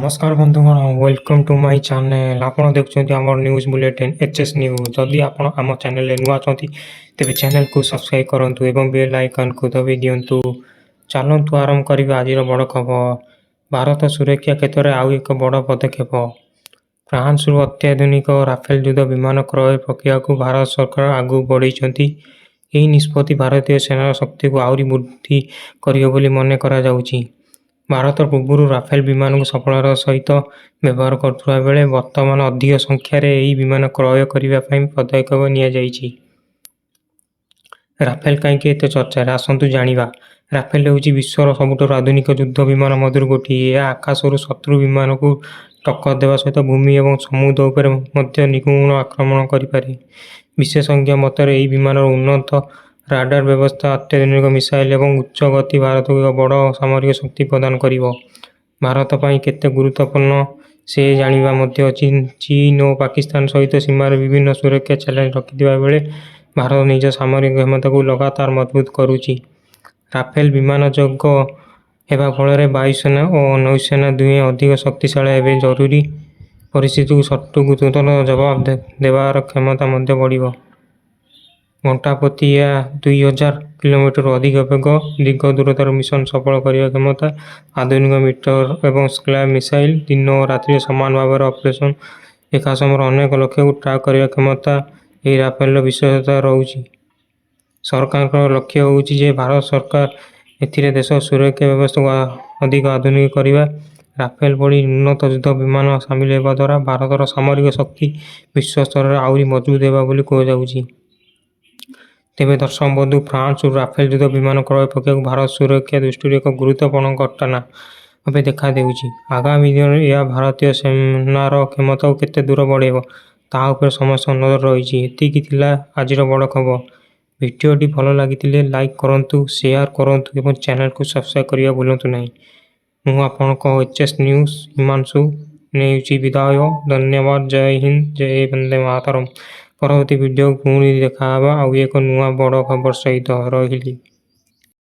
नमस्कार बंधुगण welcome to my channel आपण देखुछंती हमर न्यूज़ बुलेटिन एचएस न्यूज़ जदि आपण हम चैनल रे नुआ छंती तेबे चैनल को सब्सक्राइब करंतु एवं बेल आइकन को दबाई दियंतु। चलंतु आरंभ करिबा आजिर बड़ खबर। भारत सुरक्षा क्षेत्र में आउ एक बड़ पदक्षेप। फ्रांस रु अत्याधुनिक राफेल युद्ध विमान क्रय प्रक्रिया को भारत सरकार आगु बढ़ाई। ଏହି ନିଷ୍ପତ୍ତି ଭାରତୀୟ ସେନାର ଶକ୍ତିକୁ ଆହୁରି ବୃଦ୍ଧି କରିବ ବୋଲି ମନେ କରାଯାଉଛି। ଭାରତ ପୂର୍ବରୁ ରାଫେଲ ବିମାନକୁ ସଫଳତାର ସହିତ ବ୍ୟବହାର କରୁଥିବା ବେଳେ ବର୍ତ୍ତମାନ ଅଧିକ ସଂଖ୍ୟାରେ ଏହି ବିମାନ କ୍ରୟ କରିବା ପାଇଁ ପଦକ୍ଷେପ ନିଆଯାଇଛି। ରାଫେଲ କାହିଁକି ଏତେ ଚର୍ଚ୍ଚାରେ ଆସନ୍ତୁ ଜାଣିବା। ରାଫେଲ ହେଉଛି ବିଶ୍ୱର ସବୁଠାରୁ ଆଧୁନିକ ଯୁଦ୍ଧ ବିମାନ ମଧ୍ୟରୁ ଗୋଟିଏ। ଏହା ଆକାଶରୁ ଶତ୍ରୁ ବିମାନକୁ ଟକ୍କର ଦେବା ସହିତ ଭୂମି ଏବଂ ସମୁଦ୍ର ଉପରେ ମଧ୍ୟ ନିଗୁଣ ଆକ୍ରମଣ କରିପାରେ। ବିଶେଷଜ୍ଞ ମତରେ ଏହି ବିମାନର ଉନ୍ନତ ରାଡାର ବ୍ୟବସ୍ଥା, ଅତ୍ୟାଧୁନିକ ମିସାଇଲ ଏବଂ ଉଚ୍ଚ ଗତି ଭାରତକୁ ଏକ ବଡ଼ ସାମରିକ ଶକ୍ତି ପ୍ରଦାନ କରିବ। ଭାରତ ପାଇଁ କେତେ ଗୁରୁତ୍ୱପୂର୍ଣ୍ଣ ସେ ଜାଣିବା ମଧ୍ୟ ଅଛି। ଚୀନ ଓ ପାକିସ୍ତାନ ସହିତ ସୀମାରେ ବିଭିନ୍ନ ସୁରକ୍ଷା ଚ୍ୟାଲେଞ୍ଜ ରଖିଥିବା ବେଳେ ଭାରତ ନିଜ ସାମରିକ କ୍ଷମତାକୁ ଲଗାତାର ମଜବୁତ କରୁଛି। ରାଫେଲ ବିମାନ ଯୋଗ ହେବା ଫଳରେ ବାୟୁସେନା ଓ ନୌସେନା ଦୁହେଁ ଅଧିକ ଶକ୍ତିଶାଳୀ ହେବେ। ଜରୁରୀ ପରିସ୍ଥିତିକୁ ଶତ୍ରୁକୁ ତୁରନ୍ତ ଜବାବ ଦେବାର କ୍ଷମତା ମଧ୍ୟ ବଢ଼ିବ। ଘଣ୍ଟା ପ୍ରତି ଏହା 2000 କିଲୋମିଟର ଅଧିକ ବେଗ, ଦୀର୍ଘ ଦୂରତାର ମିଶନ ସଫଳ କରିବା କ୍ଷମତା, ଆଧୁନିକ ମିଟର ଏବଂ ସ୍କାଡ୍ ମିସାଇଲ, ଦିନ ଓ ରାତିରେ ସମାନ ଭାବରେ ଅପରେସନ, ଏକା ସମୟରେ ଅନେକ ଲକ୍ଷ୍ୟକୁ ଟ୍ରାକ୍ କରିବା କ୍ଷମତା ଏହି ରାଫେଲର ବିଶେଷତା ରହୁଛି। ସରକାରଙ୍କ ଲକ୍ଷ୍ୟ ହେଉଛି ଯେ ଭାରତ ସରକାର ଏଥିରେ ଦେଶର ସୁରକ୍ଷା ବ୍ୟବସ୍ଥାକୁ ଅଧିକ ଆଧୁନିକ କରିବା। ରାଫେଲ ଭଳି ଉନ୍ନତ ଯୁଦ୍ଧ ବିମାନ ସାମିଲ ହେବା ଦ୍ୱାରା ଭାରତର ସାମରିକ ଶକ୍ତି ବିଶ୍ୱ ସ୍ତରରେ ଆହୁରି ମଜବୁତ ହେବ ବୋଲି କୁହାଯାଉଛି। ତେବେ ଦର୍ଶକ ବନ୍ଧୁ, ଫ୍ରାନ୍ସରୁ ରାଫେଲ ଯୁଦ୍ଧ ବିମାନ କ୍ରୟ ପ୍ରକ୍ରିୟାକୁ ଭାରତ ସୁରକ୍ଷା ଦୃଷ୍ଟିରୁ ଏକ ଗୁରୁତ୍ୱପୂର୍ଣ୍ଣ ଘଟଣା ଭାବେ ଦେଖାଦେଉଛି। ଆଗାମୀ ଦିନରେ ଏହା ଭାରତୀୟ ସେନାର କ୍ଷମତାକୁ କେତେ ଦୂର ବଢ଼ାଇବ ତାହା ଉପରେ ସମସ୍ତଙ୍କ ନଜର ରହିଛି। ଏତିକି ଥିଲା ଆଜିର ବଡ଼ ଖବର। ଭିଡ଼ିଓଟି ଭଲ ଲାଗିଥିଲେ ଲାଇକ୍ କରନ୍ତୁ, ସେୟାର କରନ୍ତୁ ଏବଂ ଚ୍ୟାନେଲକୁ ସବସ୍କ୍ରାଇବ କରିବା ଭୁଲନ୍ତୁ ନାହିଁ। ମୁଁ ଆପଣଙ୍କ ଏଚଏସ୍ ନ୍ୟୁଜ୍ ହିମାଂଶୁ ନେଉଛି ବିଦାୟ। ଧନ୍ୟବାଦ। ଜୟ ହିନ୍ଦ, ଜୟ ବନ୍ଦେ ମାତରମ୍। ପରବର୍ତ୍ତୀ ଭିଡ଼ିଓ ପୁଣି ଦେଖାହେବା ଆଉ ଏକ ନୂଆ ବଡ଼ ଖବର ସହିତ। ରହିଲି।